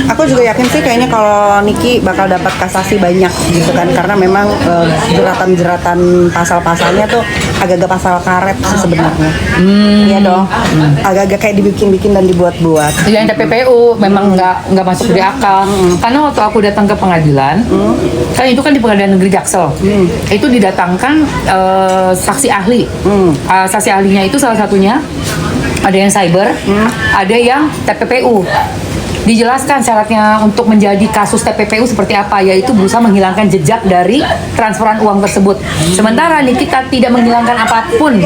Aku juga yakin sih kayaknya kalau Niki bakal dapat kasasi banyak gitu kan, karena memang jeratan-jeratan pasal-pasalnya tuh agak-agak pasal karet sih sebenarnya. Iya dong. Agak-agak kayak dibikin-bikin dan dibuat-buat. Yang TPPU memang nggak masuk di akal. Karena waktu aku datang ke pengadilan, kan itu kan di Pengadilan Negeri Jaksel, itu didatangkan saksi ahli. Saksi ahlinya itu salah satunya ada yang cyber, ada yang TPPU. Dijelaskan syaratnya untuk menjadi kasus TPPU seperti apa, yaitu berusaha menghilangkan jejak dari transferan uang tersebut. Sementara nih kita tidak menghilangkan apapun,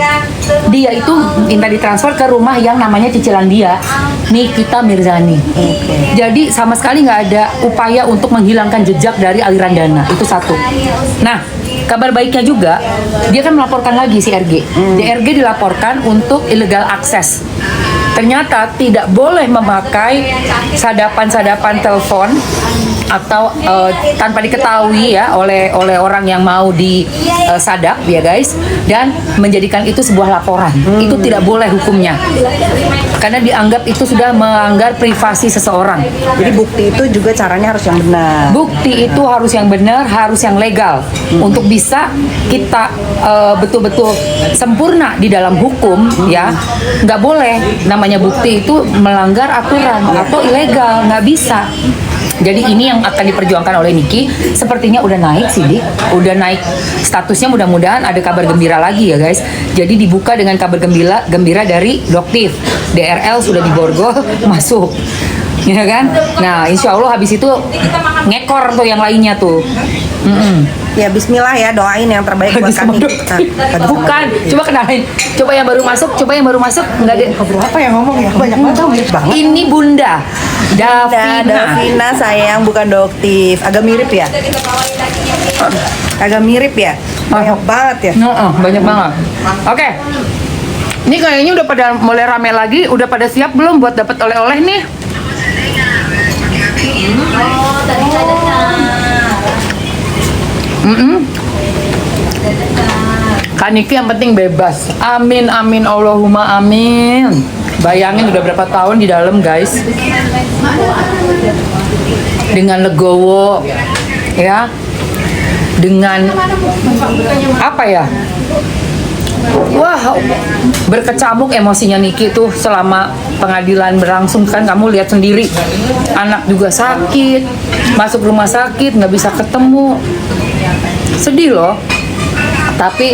dia itu minta ditransfer ke rumah yang namanya cicilan dia, Nikita Mirzani. Jadi sama sekali nggak ada upaya untuk menghilangkan jejak dari aliran dana, itu satu. Nah, kabar baiknya juga, dia kan melaporkan lagi si RG. DRG dilaporkan untuk illegal access. Ternyata tidak boleh memakai sadapan-sadapan telepon atau tanpa diketahui ya oleh orang yang mau disadap ya guys, dan menjadikan itu sebuah laporan. Itu tidak boleh hukumnya. Karena dianggap itu sudah melanggar privasi seseorang. Jadi bukti itu juga caranya harus yang benar. Bukti itu harus yang benar, harus yang legal. Untuk bisa kita betul-betul sempurna di dalam hukum ya, nggak boleh namanya bukti itu melanggar aturan atau ilegal, nggak bisa. Jadi ini yang akan diperjuangkan oleh Niki. Sepertinya udah naik sih, Dik. Udah naik statusnya, mudah-mudahan ada kabar gembira lagi ya guys. Jadi dibuka dengan kabar gembira dari Doktif. DRL sudah diborgol, masuk. Ya kan? Nah, insya Allah habis itu ngekor tuh yang lainnya tuh. Ya bismillah ya, doain yang terbaik buat kami. Bukan, coba kenalin. Coba yang baru masuk, Enggak ada. Apa yang ngomong ya? Banyak banget. Ini Bunda Davina. Sayang, bukan Doktif. Agak mirip ya? Agak mirip ya? Banyak banget ya? Banyak banget. Oke. Ini kayaknya udah pada mulai rame lagi. Udah pada siap belum buat dapat oleh-oleh nih? Oh, tadi nggak dengar. Kak Niki yang penting bebas. Amin, amin, Allahumma amin. Bayangin udah berapa tahun di dalam guys, dengan legowo ya, dengan apa ya, wah berkecamuk emosinya Niki tuh selama pengadilan berlangsung. Kan kamu lihat sendiri, anak juga sakit, masuk rumah sakit nggak bisa ketemu, sedih loh. Tapi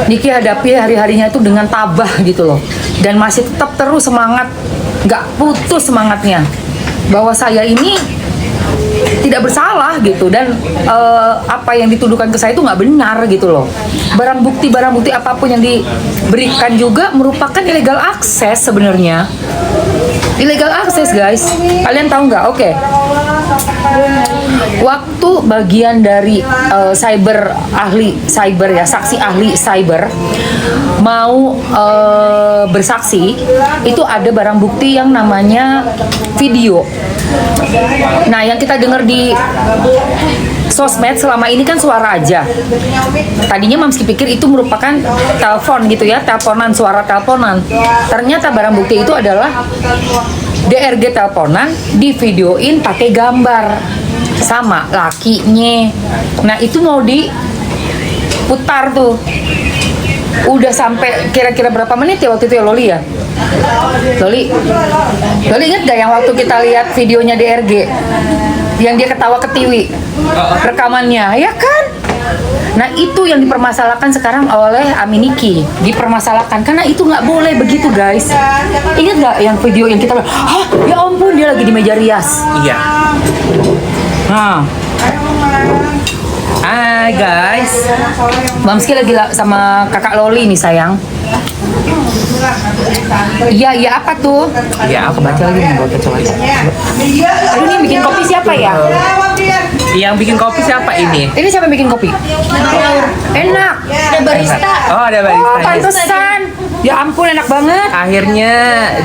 Niki hadapi hari-harinya itu dengan tabah gitu loh, dan masih tetap terus semangat, nggak putus semangatnya bahwa saya ini tidak bersalah gitu, dan apa yang dituduhkan ke saya itu nggak benar gitu loh. Barang bukti apapun yang diberikan juga merupakan illegal access sebenarnya. Illegal access guys, kalian tahu nggak? Oke. Waktu bagian dari saksi ahli cyber mau bersaksi, itu ada barang bukti yang namanya video. Nah, yang kita dengar di sosmed selama ini kan suara aja. Tadinya Mamski pikir itu merupakan telepon gitu ya, teleponan, suara teleponan. Ternyata barang bukti itu adalah DRG teleponan divideoin pakai gambar sama lakinya. Nah, itu mau diputar tuh. Udah sampai kira-kira berapa menit ya waktu itu ya Loli ya? Loli inget gak yang waktu kita lihat videonya DRG yang dia ketawa ketiwi rekamannya, ya kan? Nah, itu yang dipermasalahkan sekarang oleh Aminiki, dipermasalahkan karena itu nggak boleh begitu guys. Ingat nggak yang video yang kita, hah ya ampun dia lagi di meja rias. Iya. Nah, guys, Mamski lagi sama kakak Loli nih sayang. Iya apa tuh? Iya, aku baca lagi nih, baca. Aduh, ini bikin kopi siapa ya? Yang bikin kopi siapa ini? Ini siapa yang bikin kopi? Enak. Ada barista. Oh, ada barista. Oh, pantesan. Ya ampun, enak banget. Akhirnya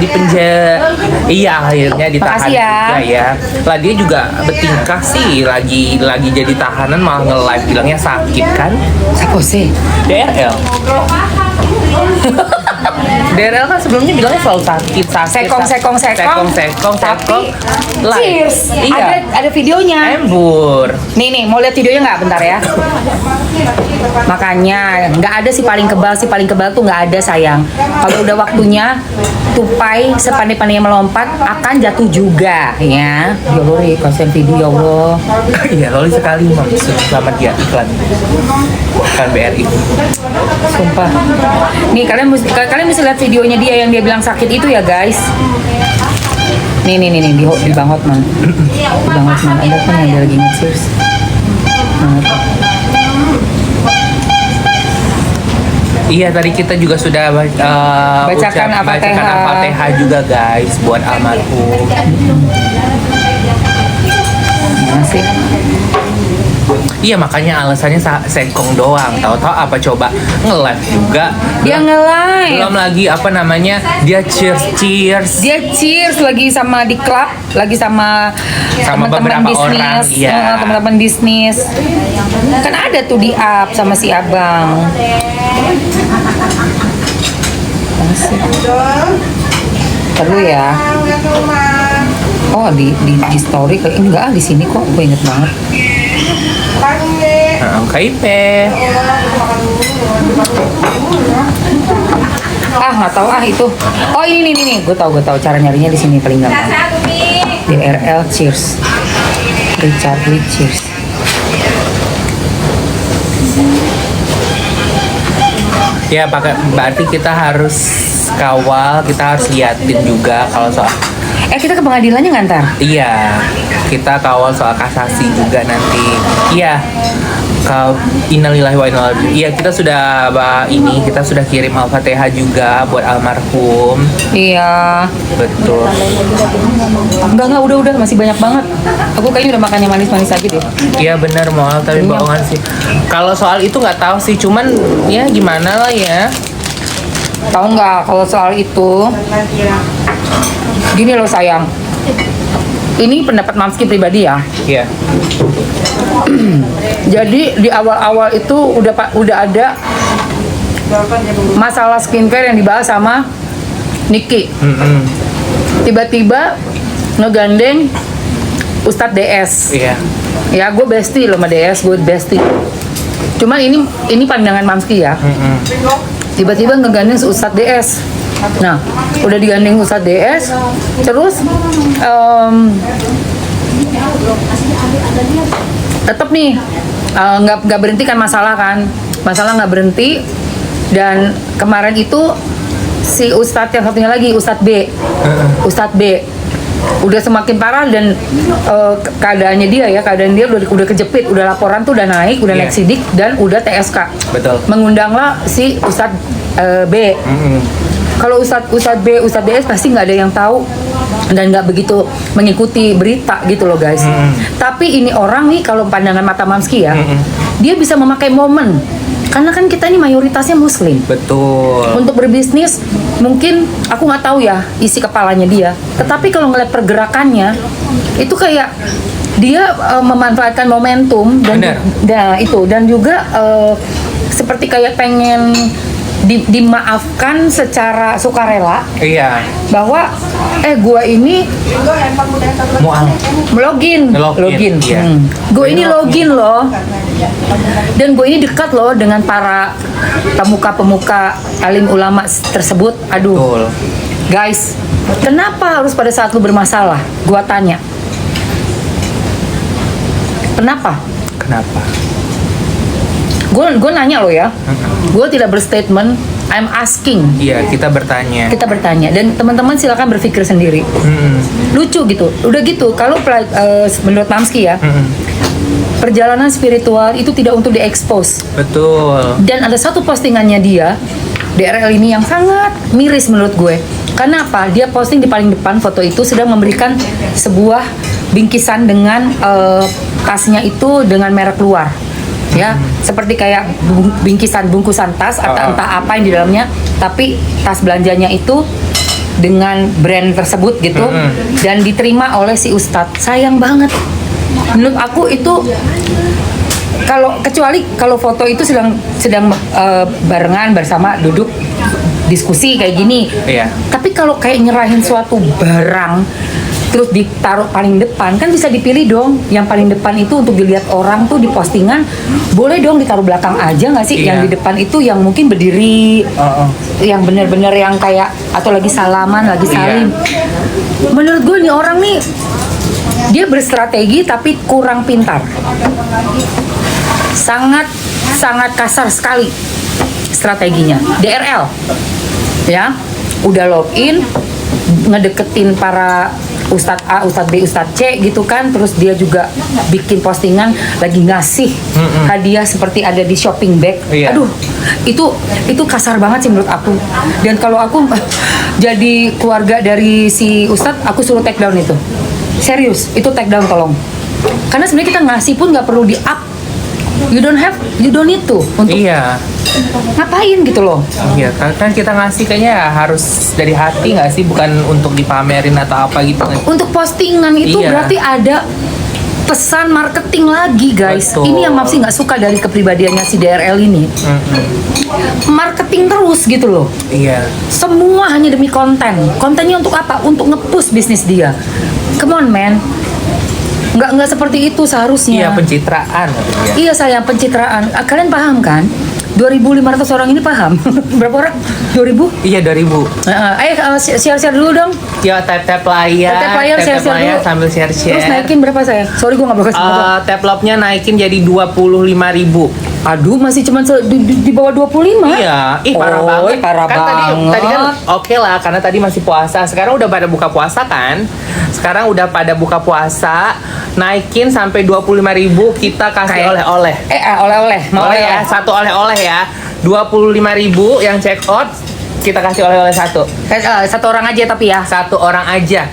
dipenjara. Iya, akhirnya ditahan Makasih ya. juga ya. Lah dia juga bertingkah sih, lagi jadi tahanan malah nge-live bilangnya sakit kan? Siapa sih? DRL. DRL kan sebelumnya bilangnya selalu sakit. Sekong. Tapi Live. cheers. Iya. Ada videonya. Embur. Nih, mau lihat videonya nggak? Bentar ya. Makanya nggak ada si paling kebal tuh nggak ada sayang. Kalau udah waktunya tupai sepandai-pandainya melompat akan jatuh juga ya. Ya Allah, kasihan video ya Allah. Iya, loli sekali mam. Selamat dia iklan BRI. Sumpah. Nih kalian mesti lihat videonya dia yang dia bilang sakit itu ya guys. Nih di Bang Hotman. Di Bang Hotman ada kan yang dia lagi nge-cheers. Iya, tadi kita juga sudah Bacakan Al-Fatihah juga guys buat almarhum. Masih. Iya, makanya alasannya sekong doang. Tahu-tahu apa coba nge-live juga. Dia nge-live. Belum lagi apa namanya? Dia cheers. Dia cheers lagi sama di klub, lagi sama teman-teman beberapa orang, bisnis, iya. teman-teman bisnis. Kan ada tuh di up sama si abang. Masih. Perlu ya. Oh di story kayak enggak di sini kok, gue inget banget. KIP. Nggak tahu itu. Oh ini nih, gue tahu cara nyarinya di sini paling gampang. DRL cheers. Richard Lee cheers. Ya, berarti kita harus kawal, kita harus liatin juga kalau soal. Kita ke pengadilannya nggak ntar? Iya, kita kawal soal kasasi juga nanti. Iya, innalillahi wa inna ilaihi raji'un. Iya, kita sudah kirim Al-Fatihah juga buat almarhum. Iya. Betul. Enggak, udah masih banyak banget. Aku kayaknya udah makannya manis-manis aja deh. Iya benar Moal, tapi bohongan sih. Kalau soal itu nggak tahu sih, cuman ya gimana lah ya. Tahu nggak kalau soal itu? Gini loh sayang. Ini pendapat Mamski pribadi ya. Iya. Jadi di awal-awal itu udah ada masalah skincare yang dibahas sama Niki. Tiba-tiba ngegandeng Ustadz DS. Iya. Ya gue bestie loh sama DS, gue bestie. Cuman ini pandangan Mamski ya. Tiba-tiba ngegandeng Ustadz DS. Nah, udah digandeng Ustadz DS, terus tetap nih nggak berhenti kan masalah nggak berhenti. Dan kemarin itu si Ustadz yang satunya lagi Ustadz B udah semakin parah dan keadaan dia udah kejepit, udah laporan tuh udah naik sidik dan udah TSK. Betul. Mengundanglah si Ustadz B. Kalau Ustadz B, Ustadz DS pasti nggak ada yang tahu dan nggak begitu mengikuti berita gitu loh guys. Tapi ini orang nih kalau pandangan mata Mamski ya, dia bisa memakai momen. Karena kan kita ini mayoritasnya Muslim. Betul. Untuk berbisnis mungkin aku nggak tahu ya isi kepalanya dia. Tetapi kalau ngeliat pergerakannya itu kayak dia memanfaatkan momentum dan juga seperti kayak pengen dimaafkan secara sukarela. Iya. Bahwa gua ini login. Iya. Gue ini login loh. Dan gue ini dekat loh dengan para pemuka alim ulama tersebut. Aduh. Betul. Guys, kenapa harus pada saat lu bermasalah? Gua tanya. Kenapa? Gue nanya lo ya. Gue tidak berstatement, I'm asking. Iya, kita bertanya. Dan teman-teman silakan berpikir sendiri. Lucu gitu. Udah gitu, kalau menurut Mamski ya, perjalanan spiritual itu tidak untuk diekspos. Betul. Dan ada satu postingannya dia DRL ini yang sangat miris menurut gue. Karena apa? Dia posting di paling depan foto itu sedang memberikan sebuah bingkisan dengan tasnya itu dengan merek luar. Ya, seperti kayak bungkusan tas atau entah apa yang di dalamnya, tapi tas belanjanya itu dengan brand tersebut gitu, dan diterima oleh si Ustadz. Sayang banget. Menurut aku itu kecuali kalau foto itu sedang barengan bersama duduk diskusi kayak gini. Iya. Tapi kalau kayak nyerahin suatu barang terus ditaruh paling depan, kan bisa dipilih dong. Yang paling depan itu untuk dilihat orang tuh di postingan, boleh dong ditaruh belakang aja nggak sih? Iya. Yang di depan itu yang mungkin berdiri, yang bener-bener yang kayak atau lagi salaman, lagi salim. Menurut gue nih orang nih dia berstrategi tapi kurang pintar. Sangat kasar sekali strateginya. DRL, ya, udah login, ngedeketin para Ustadz A, Ustadz B, Ustadz C gitu kan. Terus dia juga bikin postingan lagi ngasih hadiah seperti ada di shopping bag. Iya. Aduh, itu kasar banget sih menurut aku. Dan kalau aku jadi keluarga dari si Ustadz, aku suruh take down itu. Serius, itu take down tolong. Karena sebenarnya kita ngasih pun nggak perlu di up. You don't need to untuk Iya. ngapain gitu loh. Iya, kan kita ngasih kayaknya ya harus dari hati nggak sih, bukan untuk dipamerin atau apa gitu. Untuk postingan itu Iya. berarti ada pesan marketing lagi guys. Betul. Ini yang Mapsi nggak suka dari kepribadiannya si DRL ini. Marketing terus gitu loh. Iya. Semua hanya demi konten. Kontennya untuk apa? Untuk nge-push bisnis dia. Come on man. Nggak seperti itu seharusnya. Iya, pencitraan. Iya sayang, pencitraan. Kalian paham kan? 2.500 orang ini paham? Berapa orang? 2.000? Iya, 2000. Ayo share-share dulu dong. Ya, tap layar. Tap layar, share-share dulu. sambil share-share. Terus naikin berapa saya? Sorry gue nggak bakal Tap love-nya naikin jadi 25.000. Aduh, masih cuma di bawah 25? Iya, parah Oh, banget. parah kan tadi kan banget. oke lah, karena tadi masih puasa. Sekarang udah pada buka puasa kan? Sekarang udah pada buka puasa, naikin sampai 25.000, kita kasih Kayak- oleh-oleh. Oleh-oleh. Mau Oleh ya, satu oleh-oleh ya. 25.000 yang check out, kita kasih oleh-oleh satu. Satu orang aja tapi ya. Satu orang aja.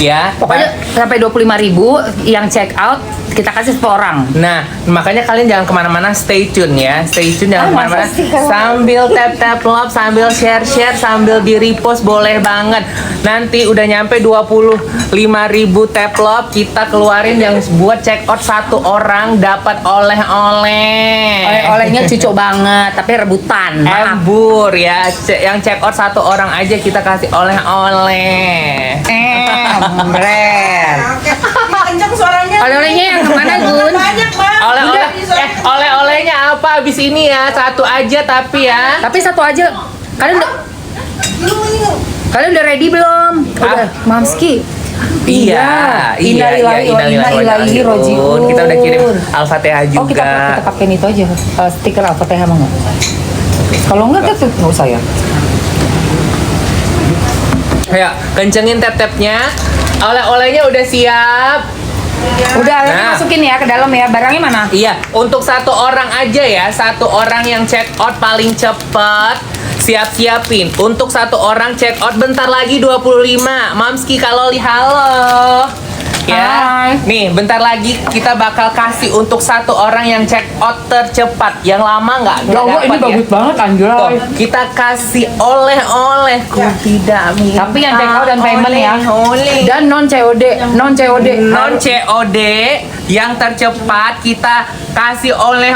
Ya. Pokoknya sampai 25.000 yang check out kita kasih 10 orang. Nah, makanya kalian jangan kemana-mana, stay tune ya. Stay tune jangan masa kemana-mana. sih kalau- Sambil tap love, sambil share, sambil di repost boleh banget. Nanti udah nyampe 25.000 tap love, kita keluarin yang buat check out satu orang dapat oleh-oleh. Oleh-olehnya cucuk banget, tapi rebutan. Maaf. Embur ya, yang check out satu orang aja kita kasih oleh-oleh. Ember. Kencang suaranya. Oleh-olehnya yang kemana Gun? Banyak, Bang. Oleh-olehnya apa abis ini ya? Satu aja tapi ya. Tapi satu aja. Kalian udah ready belum? Udah, Mamski. Iya, Innalillahi wa inna ilaihi rajiun. Kita udah kirim Al-Fatihah juga. Oh, kita pakai itu aja. Stiker Al-Fatihah mau nggak? Kalau enggak, kita nggak usah ya. Ayo, kencengin tap-tapnya. Oleh-olehnya udah siap. Udah, nanti Nah. masukin ya ke dalam ya. Barangnya mana? Iya, untuk satu orang aja ya. Satu orang yang check out paling cepet. Siap-siapin. Untuk satu orang check out bentar lagi 25. Mamski Kaloli, halo. Ya, Hai. nih bentar lagi kita bakal kasih untuk satu orang yang check out tercepat. Yang lama nggak Ya Allah, ini dapet bagus banget anjay. Tuh, kita kasih oleh-oleh. Ku tidak minta Tapi yang check out dan payment ya. oleh-oleh. Dan non COD. Non COD yang tercepat kita kasih oleh